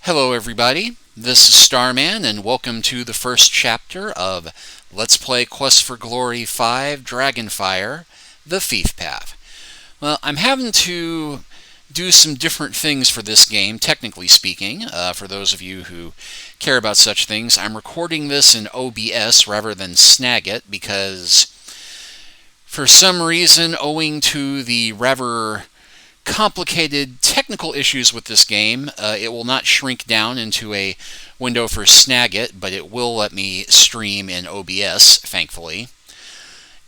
Hello everybody, this is Starman and welcome to the first chapter of Let's Play Quest for Glory 5 Dragonfire, The Thief Path. Well, I'm having to do some different things for this game, technically speaking. For those of you who care about such things, I'm recording this in OBS rather than Snagit because for some reason, owing to the rather complicated technical issues with this game, it will not shrink down into a window for Snagit, but it will let me stream in OBS, thankfully.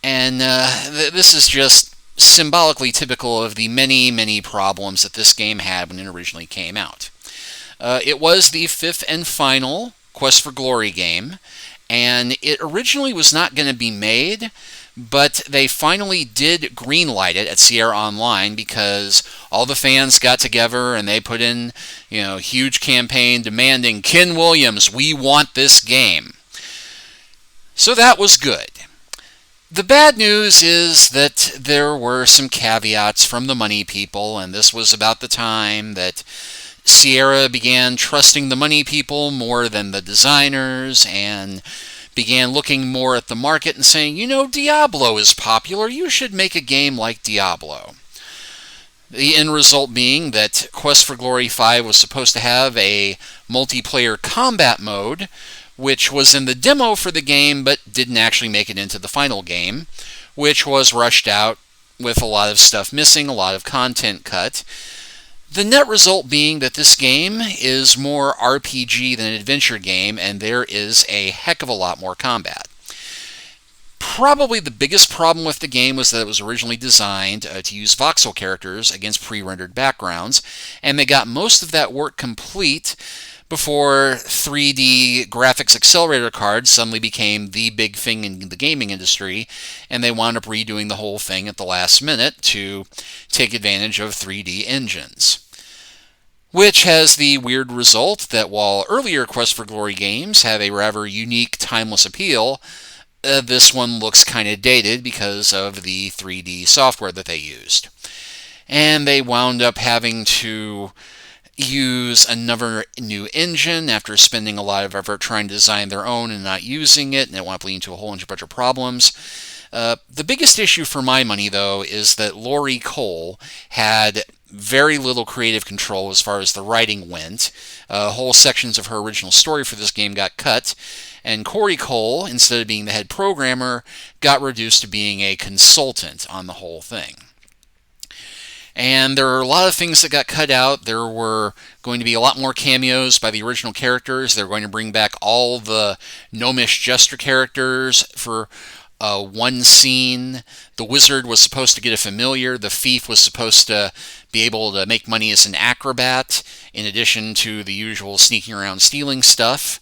And this is just symbolically typical of the many problems that this game had when it originally came out. It was the fifth and final Quest for Glory game, and it originally was not going to be made, but they finally did greenlight it at Sierra Online because all the fans got together and they put in, huge campaign demanding, Ken Williams, we want this game. So that was good. The bad news is that there were some caveats from the money people, and this was about the time that Sierra began trusting the money people more than the designers and began looking more at the market and saying, Diablo is popular, you should make a game like Diablo. The end result being that Quest for Glory 5 was supposed to have a multiplayer combat mode, which was in the demo for the game but didn't actually make it into the final game, which was rushed out with a lot of stuff missing, a lot of content cut. The net result being that this game is more RPG than an adventure game, and there is a heck of a lot more combat. Probably the biggest problem with the game was that it was originally designed to use voxel characters against pre-rendered backgrounds, and they got most of that work complete before 3D graphics accelerator cards suddenly became the big thing in the gaming industry, and they wound up redoing the whole thing at the last minute to take advantage of 3D engines. Which has the weird result that while earlier Quest for Glory games have a rather unique, timeless appeal, this one looks kind of dated because of the 3D software that they used. And they wound up having to use another new engine after spending a lot of effort trying to design their own and not using it, and it wound up leading to a whole bunch of problems. The biggest issue for my money, though, is that Laurie Cole had very little creative control as far as the writing went. Whole sections of her original story for this game got cut, and Corey Cole, instead of being the head programmer, got reduced to being a consultant on the whole thing. And there are a lot of things that got cut out. There were going to be a lot more cameos by the original characters. They were going to bring back all the gnomish jester characters for one scene. The wizard was supposed to get a familiar. The thief was supposed to be able to make money as an acrobat, in addition to the usual sneaking around stealing stuff.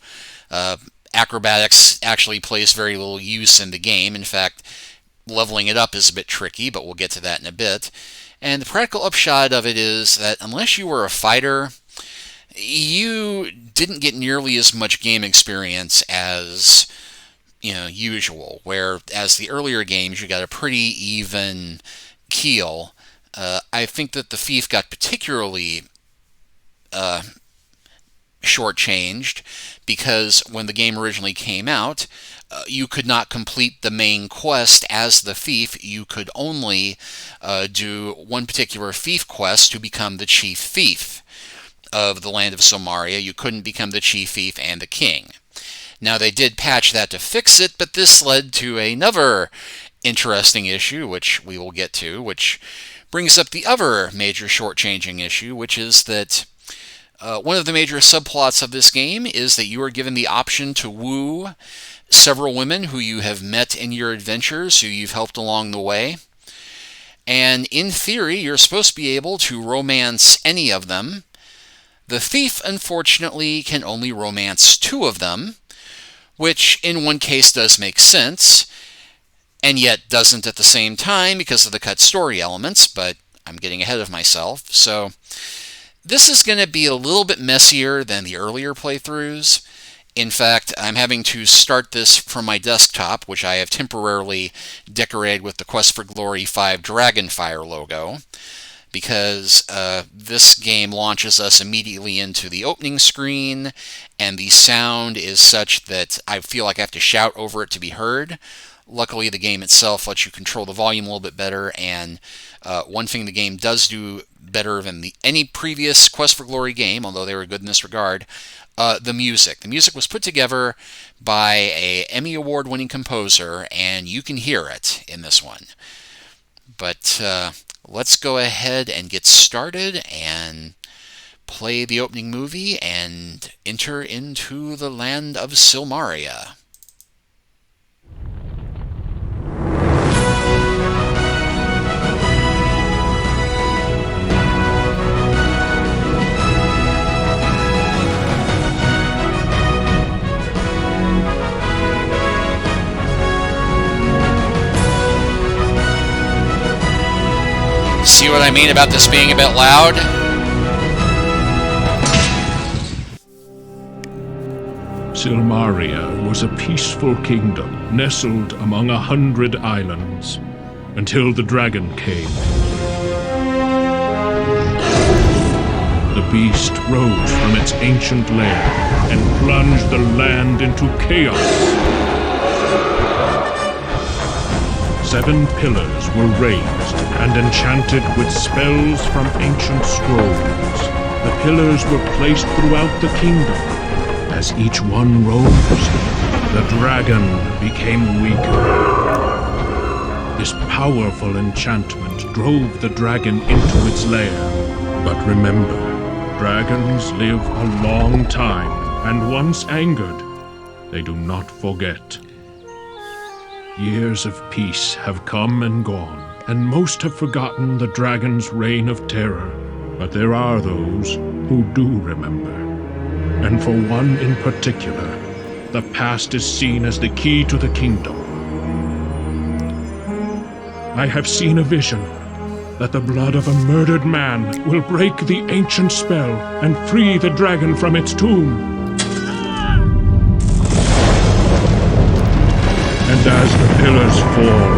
Acrobatics actually plays very little use in the game. In fact, leveling it up is a bit tricky, but we'll get to that in a bit. And the practical upshot of it is that unless you were a fighter, you didn't get nearly as much game experience as usual, whereas the earlier games you got a pretty even keel. I think that the thief got particularly shortchanged because when the game originally came out, you could not complete the main quest as the thief. You could only do one particular thief quest to become the chief thief of the land of Silmaria. You couldn't become the chief thief and the king. Now, they did patch that to fix it, but this led to another interesting issue, which we will get to, which brings up the other major shortchanging issue, which is that one of the major subplots of this game is that you are given the option to woo several women who you have met in your adventures, who you've helped along the way. And in theory, you're supposed to be able to romance any of them. The thief, unfortunately, can only romance two of them, which in one case does make sense, and yet doesn't at the same time because of the cut story elements, but I'm getting ahead of myself. So this is going to be a little bit messier than the earlier playthroughs. In fact, I'm having to start this from my desktop, which I have temporarily decorated with the Quest for Glory 5 Dragonfire logo, because this game launches us immediately into the opening screen, and the sound is such that I feel like I have to shout over it to be heard. Luckily, the game itself lets you control the volume a little bit better, and one thing the game does do better than any previous Quest for Glory game, although they were good in this regard, the music. The music was put together by an Emmy Award-winning composer, and you can hear it in this one. But let's go ahead and get started and play the opening movie and enter into the land of Silmaria. See what I mean about this being a bit loud? Silmaria was a peaceful kingdom nestled among 100 islands, until the dragon came. The beast rose from its ancient lair and plunged the land into chaos. 7 pillars were raised and enchanted with spells from ancient scrolls. The pillars were placed throughout the kingdom. As each one rose, the dragon became weaker. This powerful enchantment drove the dragon into its lair. But remember, dragons live a long time, and once angered, they do not forget. Years of peace have come and gone, and most have forgotten the dragon's reign of terror. But there are those who do remember. And for one in particular, the past is seen as the key to the kingdom. I have seen a vision that the blood of a murdered man will break the ancient spell and free the dragon from its tomb. And as the pillars fall,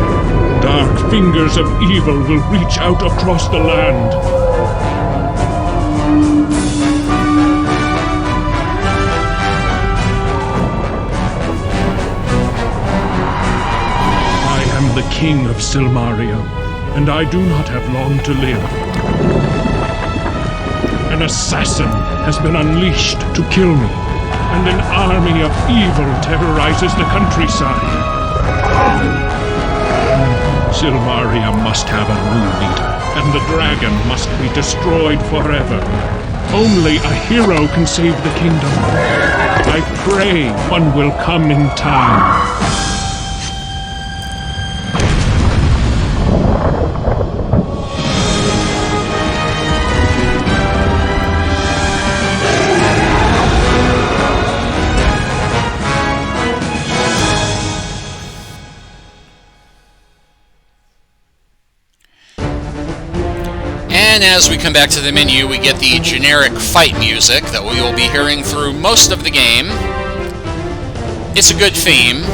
dark fingers of evil will reach out across the land. I am the king of Silmaria, and I do not have long to live. An assassin has been unleashed to kill me, and an army of evil terrorizes the countryside. Silmaria must have a new leader, and the dragon must be destroyed forever. Only a hero can save the kingdom. I pray one will come in time. And as we come back to the menu, we get the generic fight music that we will be hearing through most of the game. It's a good theme,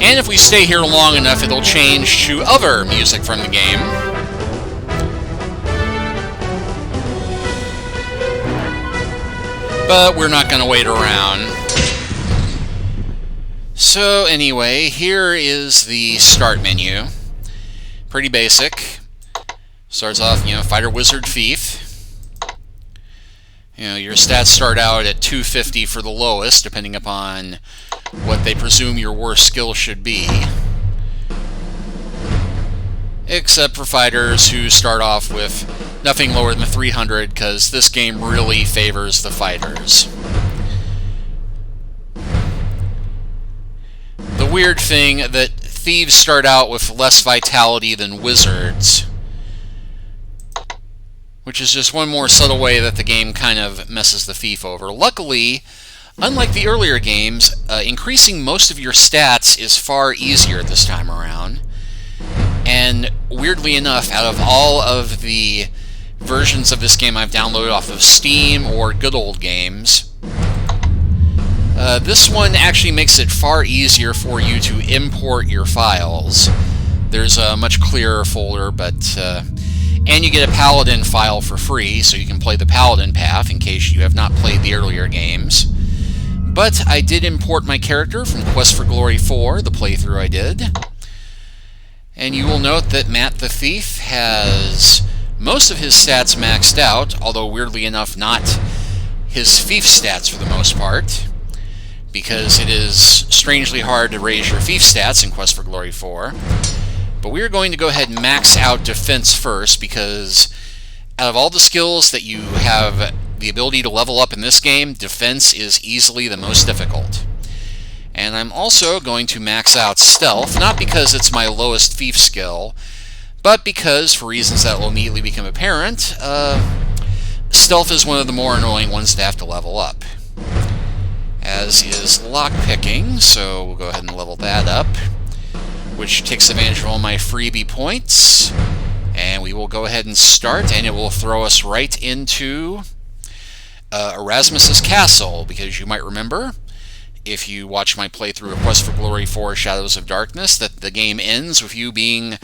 and if we stay here long enough, it'll change to other music from the game. But we're not going to wait around. So anyway, here is the start menu. Pretty basic. Starts off, fighter, wizard, thief. Your stats start out at 250 for the lowest, depending upon what they presume your worst skill should be. Except for fighters who start off with nothing lower than 300, because this game really favors the fighters. The weird thing that thieves start out with less vitality than wizards, which is just one more subtle way that the game kind of messes the thief over. Luckily, unlike the earlier games, increasing most of your stats is far easier this time around. And weirdly enough, out of all of the versions of this game I've downloaded off of Steam or Good Old Games, this one actually makes it far easier for you to import your files. There's a much clearer folder, but And you get a Paladin file for free, so you can play the Paladin path in case you have not played the earlier games. But I did import my character from Quest for Glory 4, the playthrough I did. And you will note that Matt the Thief has most of his stats maxed out, although weirdly enough not his fief stats for the most part, because it is strangely hard to raise your fief stats in Quest for Glory 4. But we are going to go ahead and max out defense first, because out of all the skills that you have the ability to level up in this game, defense is easily the most difficult. And I'm also going to max out stealth, not because it's my lowest fief skill, but because, for reasons that will immediately become apparent, stealth is one of the more annoying ones to have to level up. As is lockpicking, so we'll go ahead and level that up, which takes advantage of all my freebie points. And we will go ahead and start, and it will throw us right into Erasmus's castle, because you might remember, if you watch my playthrough of Quest for Glory 4 Shadows of Darkness, that the game ends with you being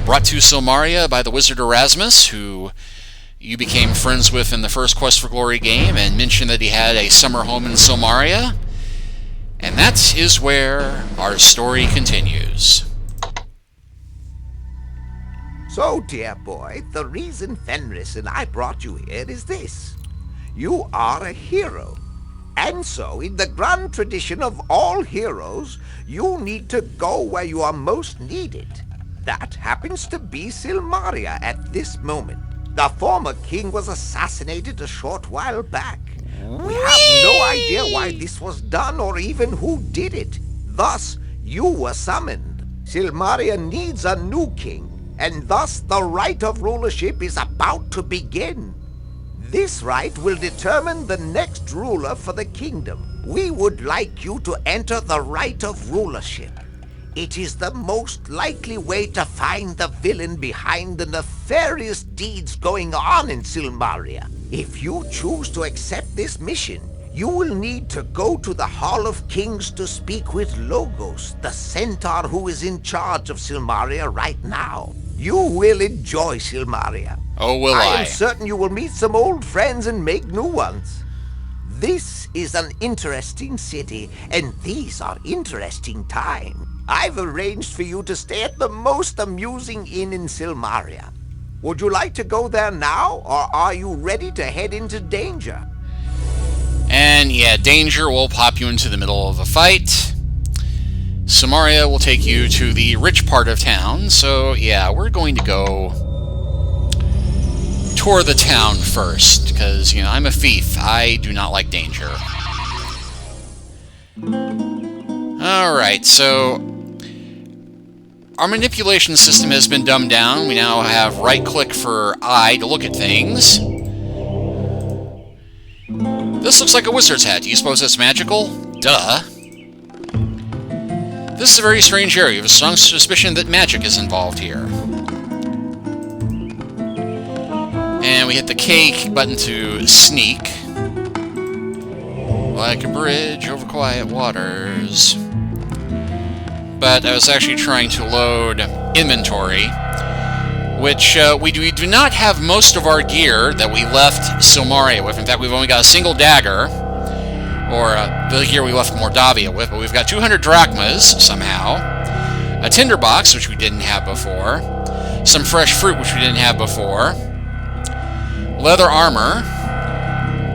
brought to Silmaria by the wizard Erasmus, who you became friends with in the first Quest for Glory game, and mentioned that he had a summer home in Silmaria. And that is where our story continues. So, dear boy, the reason Fenris and I brought you here is this. You are a hero. And so, in the grand tradition of all heroes, you need to go where you are most needed. That happens to be Silmaria at this moment. The former king was assassinated a short while back. We have no idea why this was done or even who did it. Thus, you were summoned. Silmaria needs a new king. And thus the Right of Rulership is about to begin. This right will determine the next ruler for the kingdom. We would like you to enter the Right of Rulership. It is the most likely way to find the villain behind the nefarious deeds going on in Silmaria. If you choose to accept this mission, you will need to go to the Hall of Kings to speak with Logos, the centaur who is in charge of Silmaria right now. You will enjoy Silmaria. Oh, will I? I am certain you will meet some old friends and make new ones. This is an interesting city, and these are interesting times. I've arranged for you to stay at the most amusing inn in Silmaria. Would you like to go there now, or are you ready to head into danger? And yeah, danger will pop you into the middle of a fight. Silmaria will take you to the rich part of town, so yeah, we're going to go tour the town first, because, you know, I'm a thief. I do not like danger. Alright, so our manipulation system has been dumbed down. We now have right-click for eye to look at things. This looks like a wizard's hat. Do you suppose that's magical? Duh. This is a very strange area. You have a strong suspicion that magic is involved here. And we hit the K button to sneak. Like a bridge over quiet waters. But I was actually trying to load inventory, which we do not have most of our gear that we left Silmaria with. In fact, we've only got a single dagger, or the gear we left Mordavia with, but we've got 200 drachmas, somehow, a tinderbox, which we didn't have before, some fresh fruit, which we didn't have before, leather armor.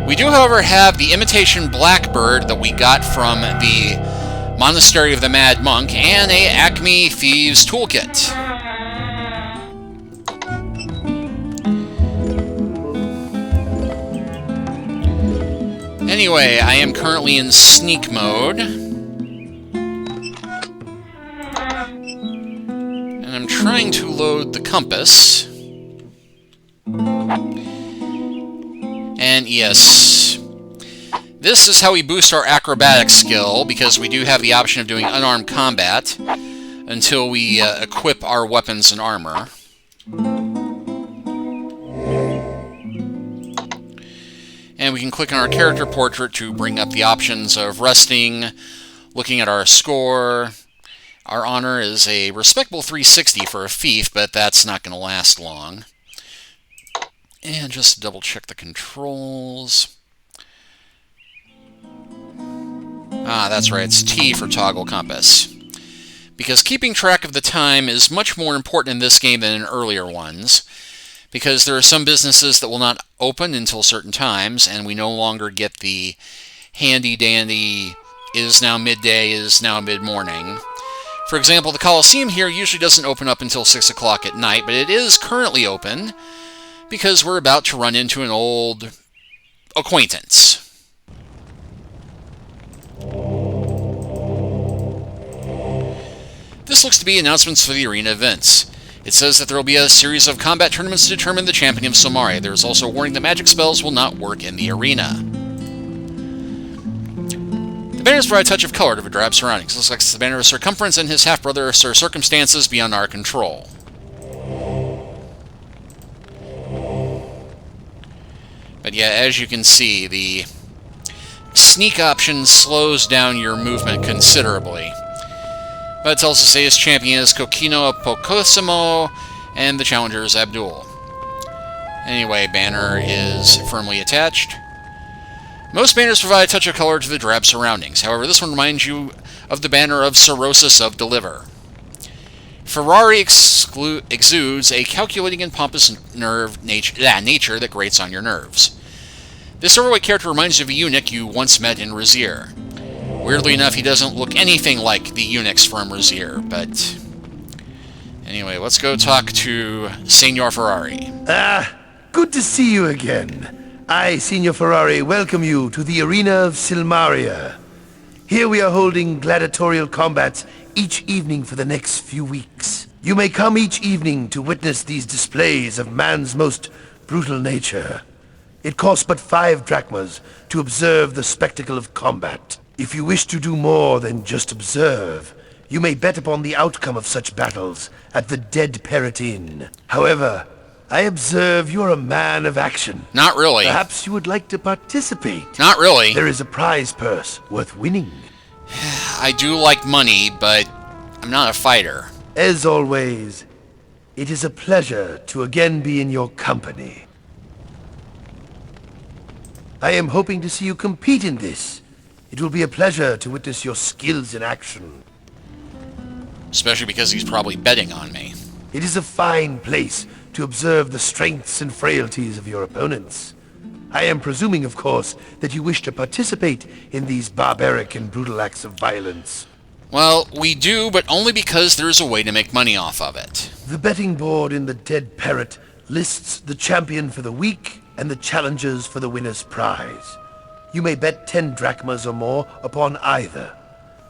We do, however, have the imitation blackbird that we got from the Monastery of the Mad Monk, and a Acme Thieves Toolkit. Anyway, I am currently in sneak mode. And I'm trying to load the compass. And yes, this is how we boost our acrobatic skill, because we do have the option of doing unarmed combat until we equip our weapons and armor. And we can click on our character portrait to bring up the options of resting, looking at our score. Our honor is a respectable 360 for a thief, but that's not going to last long. And just double check the controls. Ah, that's right, it's T for toggle compass. Because keeping track of the time is much more important in this game than in earlier ones, because there are some businesses that will not open until certain times, and we no longer get the handy-dandy is now midday, is now mid-morning. For example, the Coliseum here usually doesn't open up until 6 o'clock at night, but it is currently open because we're about to run into an old acquaintance. This looks to be announcements for the arena events. It says that there will be a series of combat tournaments to determine the champion of Silmaria. There is also a warning that magic spells will not work in the arena. The banners provide a touch of color to the drab surroundings. This looks like the banner of Circumference and his half-brother Sir Circumstances beyond our control. But yeah, as you can see, the sneak option slows down your movement considerably. But it tells us his champion is Kokino Pokosimo, and the challenger is Abdul. Anyway, banner is firmly attached. Most banners provide a touch of color to the drab surroundings. However, this one reminds you of the banner of Cirrhosis of Deliver. Ferrari exudes a calculating and pompous nature that grates on your nerves. This overweight character reminds you of a eunuch you once met in Razier. Weirdly enough, he doesn't look anything like the eunuchs from Razier, but... Anyway, let's go talk to Signor Ferrari. Good to see you again. I, Signor Ferrari, welcome you to the arena of Silmaria. Here we are holding gladiatorial combats each evening for the next few weeks. You may come each evening to witness these displays of man's most brutal nature. It costs but 5 drachmas to observe the spectacle of combat. If you wish to do more than just observe, you may bet upon the outcome of such battles at the Dead Parrot Inn. However, I observe you're a man of action. Not really. Perhaps you would like to participate. Not really. There is a prize purse worth winning. I do like money, but I'm not a fighter. As always, it is a pleasure to again be in your company. I am hoping to see you compete in this. It will be a pleasure to witness your skills in action. Especially because he's probably betting on me. It is a fine place to observe the strengths and frailties of your opponents. I am presuming, of course, that you wish to participate in these barbaric and brutal acts of violence. Well, we do, but only because there's a way to make money off of it. The betting board in the Dead Parrot lists the champion for the week and the challengers for the winner's prize. You may bet 10 drachmas or more upon either.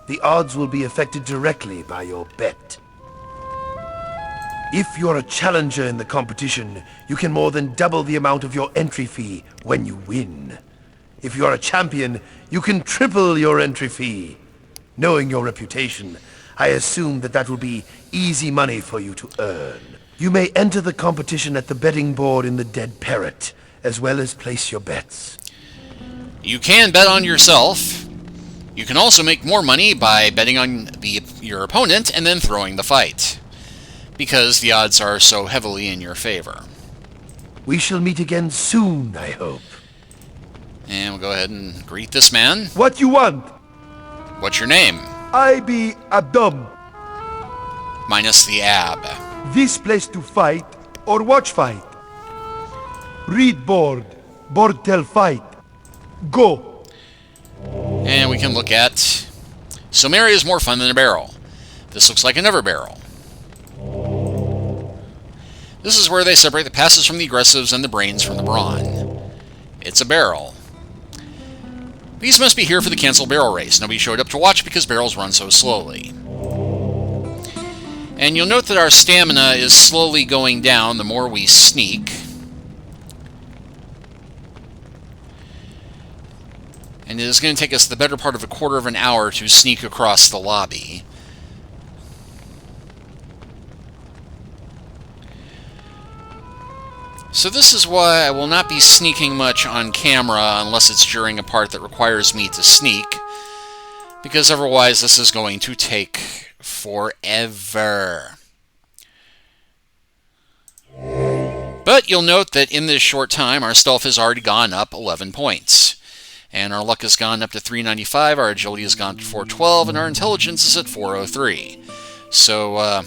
The odds will be affected directly by your bet. If you're a challenger in the competition, you can more than double the amount of your entry fee when you win. If you're a champion, you can triple your entry fee. Knowing your reputation, I assume that will be easy money for you to earn. You may enter the competition at the betting board in the Dead Parrot, as well as place your bets. You can bet on yourself. You can also make more money by betting on your opponent and then throwing the fight, because the odds are so heavily in your favor. We shall meet again soon, I hope. And we'll go ahead and greet this man. What you want? What's your name? I be Abdom. Minus the ab. This place to fight or watch fight? Read board. Board tell fight. Go. And we can look at... Silmaria is more fun than a barrel. This looks like another barrel. This is where they separate the passes from the aggressives and the brains from the brawn. It's a barrel. These must be here for the canceled barrel race. Nobody showed up to watch because barrels run so slowly. And you'll note that our stamina is slowly going down the more we sneak. And it is going to take us the better part of a quarter of an hour to sneak across the lobby. So this is why I will not be sneaking much on camera unless it's during a part that requires me to sneak, because otherwise this is going to take forever. But you'll note that in this short time, our stealth has already gone up 11 points. And our luck has gone up to 395, our agility has gone to 412, and our intelligence is at 403. So,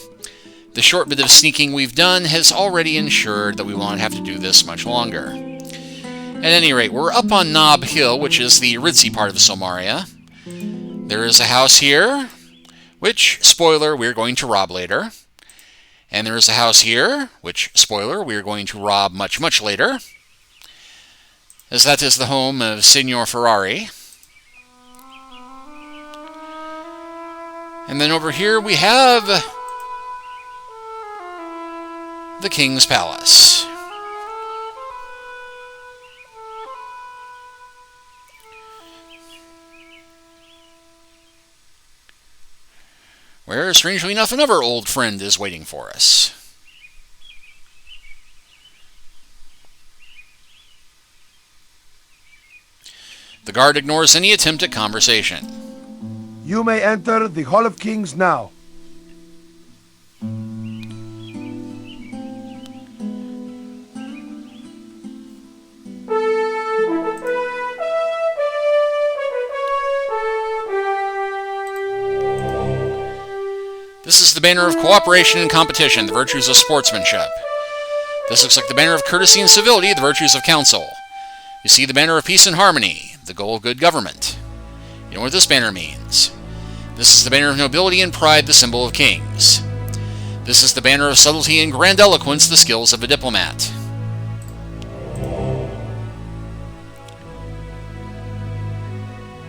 the short bit of sneaking we've done has already ensured that we won't have to do this much longer. At any rate, we're up on Knob Hill, which is the ritzy part of Silmaria. There is a house here, which, spoiler, we're going to rob later. And there is a house here, which, spoiler, we're going to rob much, much later, as that is the home of Signor Ferrari. And then over here we have the King's Palace. Where, strangely enough, another old friend is waiting for us. The guard ignores any attempt at conversation. You may enter the Hall of Kings now. This is the banner of cooperation and competition, the virtues of sportsmanship. This looks like the banner of courtesy and civility, the virtues of counsel. You see the banner of peace and harmony, the goal of good government. You know what this banner means. This is the banner of nobility and pride, the symbol of kings. This is the banner of subtlety and grandiloquence, the skills of a diplomat.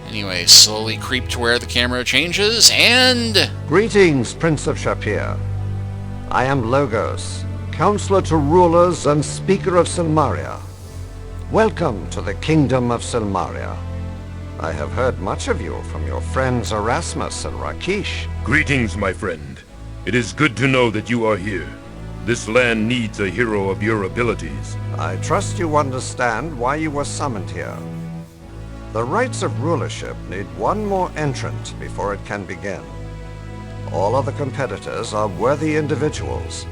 Anyway, slowly creep to where the camera changes, and... Greetings, Prince of Shapir. I am Logos, Counselor to Rulers and Speaker of Silmaria. Welcome to the Kingdom of Silmaria. I have heard much of you from your friends Erasmus and Rakish. Greetings, my friend. It is good to know that you are here. This land needs a hero of your abilities. I trust you understand why you were summoned here. The rights of rulership need one more entrant before it can begin. All other competitors are worthy individuals.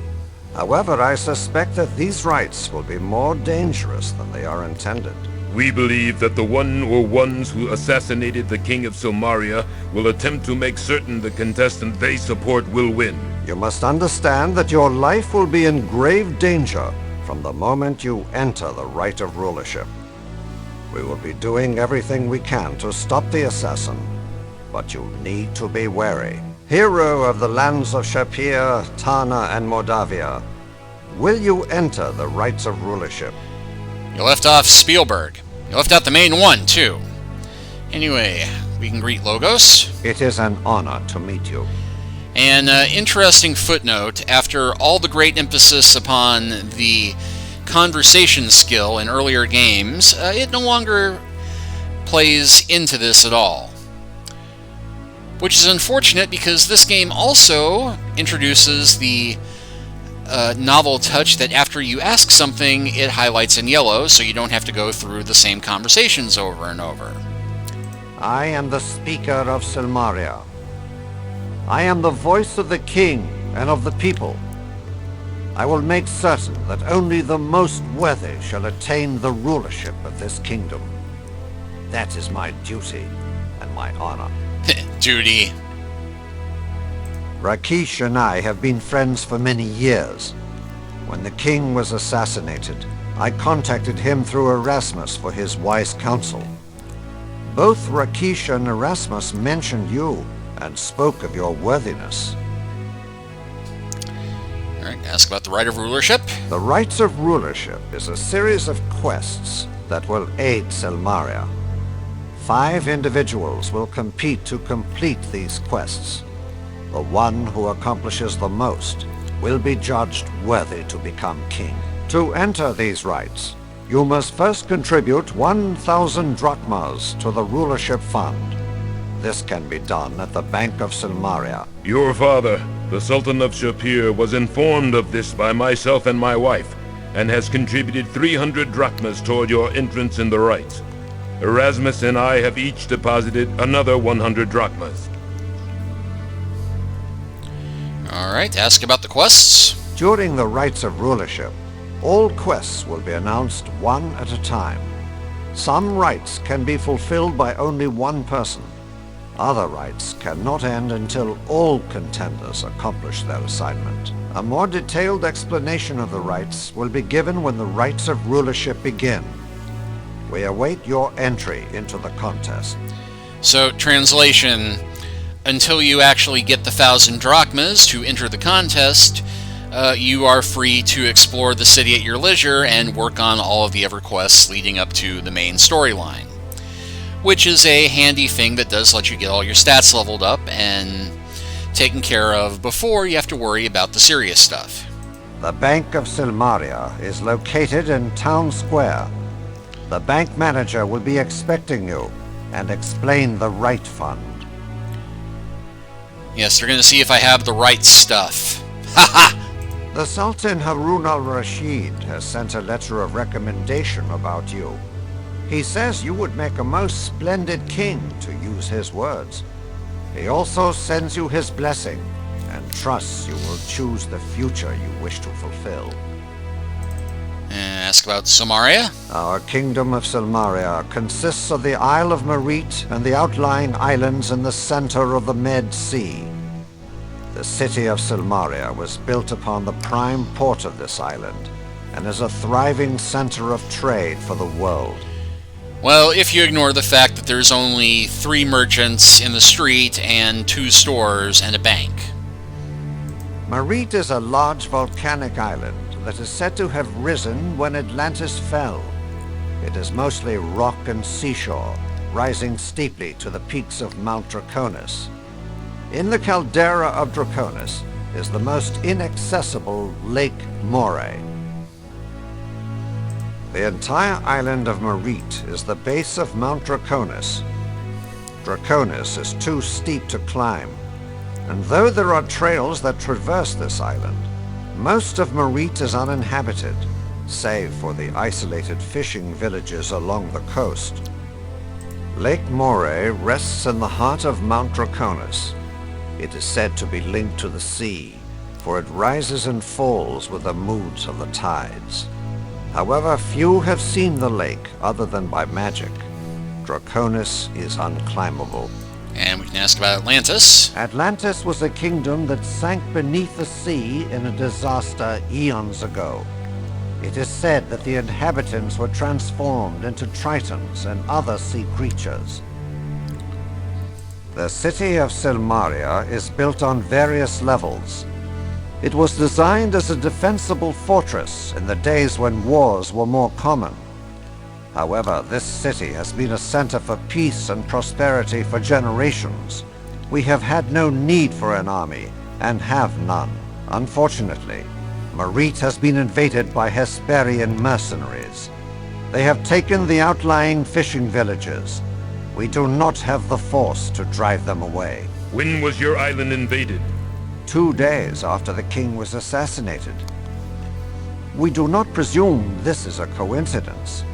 However, I suspect that these rights will be more dangerous than they are intended. We believe that the one or ones who assassinated the King of Silmaria will attempt to make certain the contestant they support will win. You must understand that your life will be in grave danger from the moment you enter the Right of Rulership. We will be doing everything we can to stop the assassin, but you need to be wary. Hero of the lands of Shapir, Tana, and Moldavia, will you enter the Rights of Rulership? You left off Spielberg. You left out the main one, too. Anyway, we can greet Logos. It is an honor to meet you. An interesting footnote, after all the great emphasis upon the conversation skill in earlier games, it no longer plays into this at all. Which is unfortunate because this game also introduces the novel touch that after you ask something, it highlights in yellow, so you don't have to go through the same conversations over and over. I am the Speaker of Silmaria. I am the voice of the king and of the people. I will make certain that only the most worthy shall attain the rulership of this kingdom. That is my duty and my honor. Duty. Rakish and I have been friends for many years. When the king was assassinated, I contacted him through Erasmus for his wise counsel. Both Rakish and Erasmus mentioned you and spoke of your worthiness. Alright, ask about the Right of Rulership. The Rights of Rulership is a series of quests that will aid Silmaria. 5 individuals will compete to complete these quests. The one who accomplishes the most will be judged worthy to become king. To enter these rights, you must first contribute 1,000 drachmas to the rulership fund. This can be done at the Bank of Silmaria. Your father, the Sultan of Shapir, was informed of this by myself and my wife, and has contributed 300 drachmas toward your entrance in the rights. Erasmus and I have each deposited another 100 drachmas. Alright, ask about the quests. During the Rights of Rulership, All quests will be announced one at a time. Some rites can be fulfilled by only one person. Other rites cannot end until all contenders accomplish their assignment. A more detailed explanation of the rites will be given when the rites of rulership begin. We await your entry into the contest. So, translation, until you actually get the 1,000 drachmas to enter the contest, you are free to explore the city at your leisure and work on all of the other quests leading up to the main storyline, which is a handy thing that does let you get all your stats leveled up and taken care of before you have to worry about the serious stuff. The Bank of Silmaria is located in Town Square. The bank manager will be expecting you and explain the right fund. Yes, they're going to see if I have the right stuff. Ha ha! The Sultan Harun al-Rashid has sent a letter of recommendation about you. He says you would make a most splendid king, to use his words. He also sends you his blessing and trusts you will choose the future you wish to fulfill. Ask about Silmaria? Our kingdom of Silmaria consists of the Isle of Merit and the outlying islands in the center of the Med Sea. The city of Silmaria was built upon the prime port of this island and is a thriving center of trade for the world. Well, if you ignore the fact that there's only 3 merchants in the street and 2 stores and a bank. Merit is a large volcanic island that is said to have risen when Atlantis fell. It is mostly rock and seashore, rising steeply to the peaks of Mount Draconis. In the caldera of Draconis is the most inaccessible Lake Moray. The entire island of Merit is the base of Mount Draconis. Draconis is too steep to climb, and though there are trails that traverse this island, most of Merit is uninhabited, save for the isolated fishing villages along the coast. Lake Moray rests in the heart of Mount Draconis. It is said to be linked to the sea, for it rises and falls with the moods of the tides. However, few have seen the lake other than by magic. Draconis is unclimbable. And we can ask about Atlantis. Atlantis was a kingdom that sank beneath the sea in a disaster eons ago. It is said that the inhabitants were transformed into tritons and other sea creatures. The city of Silmaria is built on various levels. It was designed as a defensible fortress in the days when wars were more common. However, this city has been a center for peace and prosperity for generations. We have had no need for an army, and have none. Unfortunately, Merit has been invaded by Hesperian mercenaries. They have taken the outlying fishing villages. We do not have the force to drive them away. When was your island invaded? 2 days after the king was assassinated. We do not presume this is a coincidence.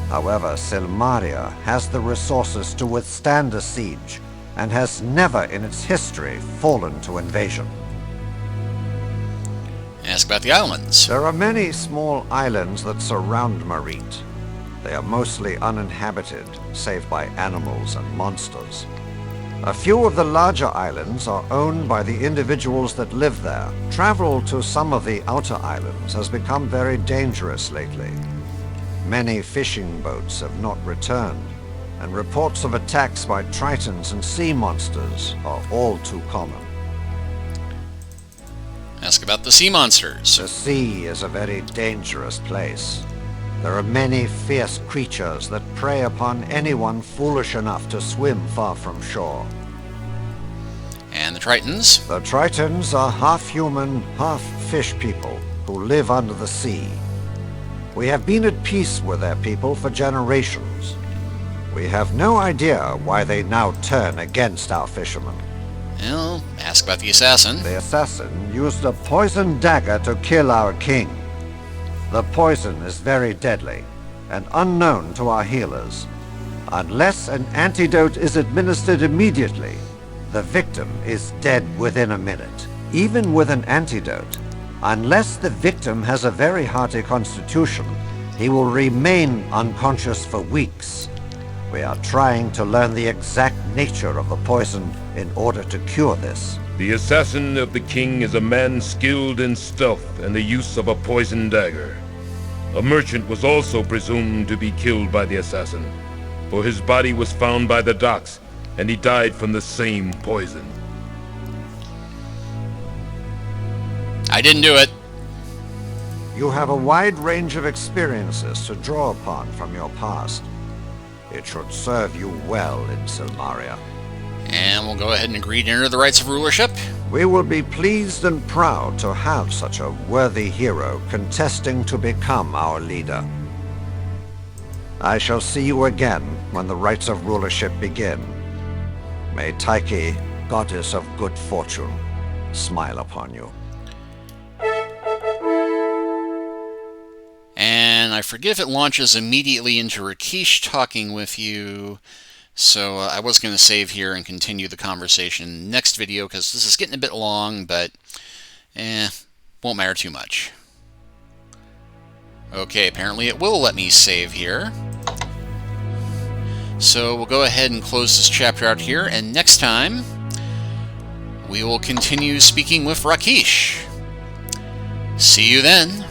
However, Silmaria has the resources to withstand a siege, and has never in its history fallen to invasion. Ask about the islands. There are many small islands that surround Merit. They are mostly uninhabited, save by animals and monsters. A few of the larger islands are owned by the individuals that live there. Travel to some of the outer islands has become very dangerous lately. Many fishing boats have not returned, and reports of attacks by tritons and sea monsters are all too common. Ask about the sea monsters. The sea is a very dangerous place. There are many fierce creatures that prey upon anyone foolish enough to swim far from shore. And the Tritons. The Tritons are half-human, half-fish people who live under the sea. We have been at peace with their people for generations. We have no idea why they now turn against our fishermen. Well, ask about the assassin. The assassin used a poisoned dagger to kill our king. The poison is very deadly and unknown to our healers. Unless an antidote is administered immediately, the victim is dead within a minute. Even with an antidote, Unless the victim has a very hearty constitution, he will remain unconscious for weeks. We are trying to learn the exact nature of the poison in order to cure this. The assassin of the king is a man skilled in stealth and the use of a poison dagger. A merchant was also presumed to be killed by the assassin, for his body was found by the docks, and he died from the same poison. I didn't do it. You have a wide range of experiences to draw upon from your past. It should serve you well in Silmaria. And we'll go ahead and agree to enter the rights of rulership. We will be pleased and proud to have such a worthy hero contesting to become our leader. I shall see you again when the rights of rulership begin. May Tyche, goddess of good fortune, smile upon you. And I forget if it launches immediately into Rakesh talking with you. So I was going to save here and continue the conversation next video, because this is getting a bit long, but won't matter too much. Okay, apparently it will let me save here. So we'll go ahead and close this chapter out here, and next time we will continue speaking with Rakesh. See you then.